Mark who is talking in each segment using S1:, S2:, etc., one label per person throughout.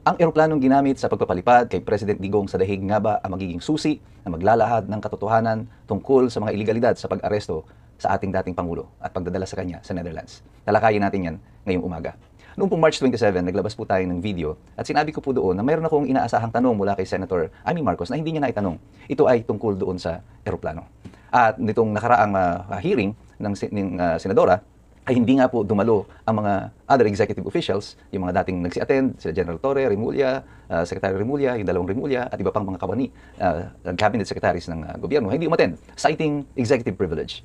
S1: Ang eroplanong ginamit sa pagpapalipad kay President Digong sa dahig nga ba ang magiging susi na maglalahad ng katotohanan tungkol sa mga ilegalidad sa pag-aresto sa ating dating Pangulo at pagdadala sa kanya sa Netherlands? Talakayin natin yan ngayong umaga. Noong po March 27, naglabas po tayo ng video at sinabi ko po doon na mayroon akong inaasahang tanong mula kay Senator Amy Marcos na hindi niya naitanong. Ito ay tungkol doon sa eroplano. At nitong nakaraang hearing ng senadora, ay hindi nga po dumalo ang mga other executive officials, yung mga dating nagsi-attend, sila General Torre, Remulla, Secretary Remulla, yung dalawang Remulla, at iba pang mga kawani, cabinet secretaries ng gobyerno, hindi umattend, citing executive privilege.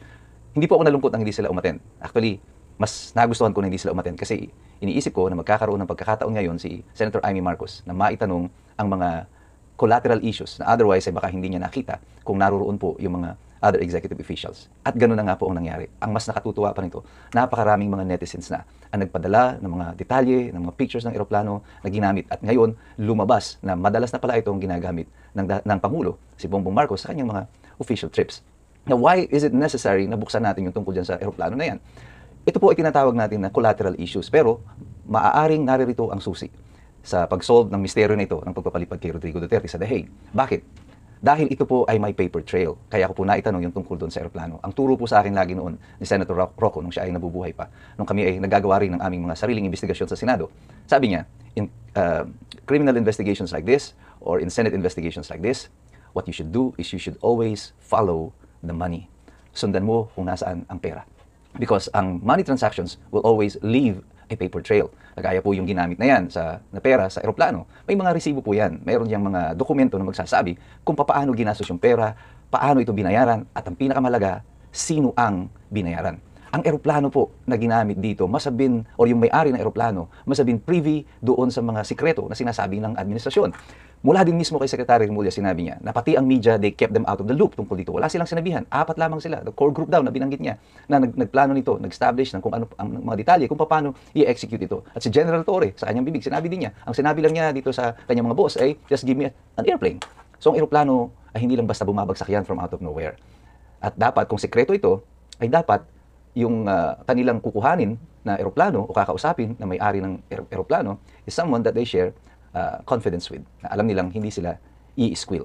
S1: Hindi po ako nalungkot nang hindi sila umattend. Actually, mas nagustuhan ko na hindi sila umattend kasi iniisip ko na magkakaroon ng pagkakataon ngayon si Senator Amy Marcos na maitanong ang mga collateral issues na otherwise ay baka hindi niya nakita kung naroroon po yung mga other executive officials. At gano'n na nga po ang nangyari. Ang mas nakatutuwa pa nito, napakaraming mga netizens na ang nagpadala ng mga detalye, ng mga pictures ng eroplano na ginamit. At ngayon, lumabas na madalas na pala itong ginagamit ng Pangulo, si Bongbong Marcos, sa kanyang mga official trips. Now, why is it necessary na buksan natin yung tungkol dyan sa eroplano na yan? Ito po ay tinatawag natin na collateral issues, pero maaaring naririto ang susi sa pag-solve ng misteryo na ito ng pagpapalipad kay Rodrigo Duterte sa The Hague. Bakit? Dahil ito po ay may paper trail. Kaya ako po naitanong yung tungkol doon sa eroplano. Ang turo po sa akin lagi noon ni Senator Rocco nung siya ay nabubuhay pa, nung kami ay naggagawa rin ng aming mga sariling investigasyon sa Senado. Sabi niya, in criminal investigations like this or in Senate investigations like this, what you should do is you should always follow the money. Sundan mo kung nasaan ang pera. Because ang money transactions will always leave a paper trail. Kagaya po yung ginamit na yan na pera sa eroplano. May mga resibo po yan. Mayroon diyang mga dokumento na magsasabi kung paano ginastos yung pera, paano ito binayaran, at ang pinakamalaga, sino ang binayaran. Ang eroplano po na ginamit dito, masabin, o yung may-ari ng eroplano, masabin privy doon sa mga sikreto na sinasabi ng administrasyon. Mula din mismo kay Secretary Remulla, sinabi niya na pati ang media, they kept them out of the loop tungkol dito. Wala silang sinabihan. 4 lamang sila. The core group daw na binanggit niya na nagplano nito, nag-establish ng kung ano ang mga detalye, kung paano i-execute ito. At si General Torre, sa kanyang bibig, sinabi din niya, ang sinabi lang niya dito sa kanyang mga boss ay, just give me an airplane. So ang eroplano ay hindi lang basta bumabagsak yan from out of nowhere. At dapat, kung sekreto ito, ay dapat yung kanilang kukuhanin na eroplano o kakausapin na may-ari ng eroplano is someone that they share confidence with, na alam nilang hindi sila i-squill.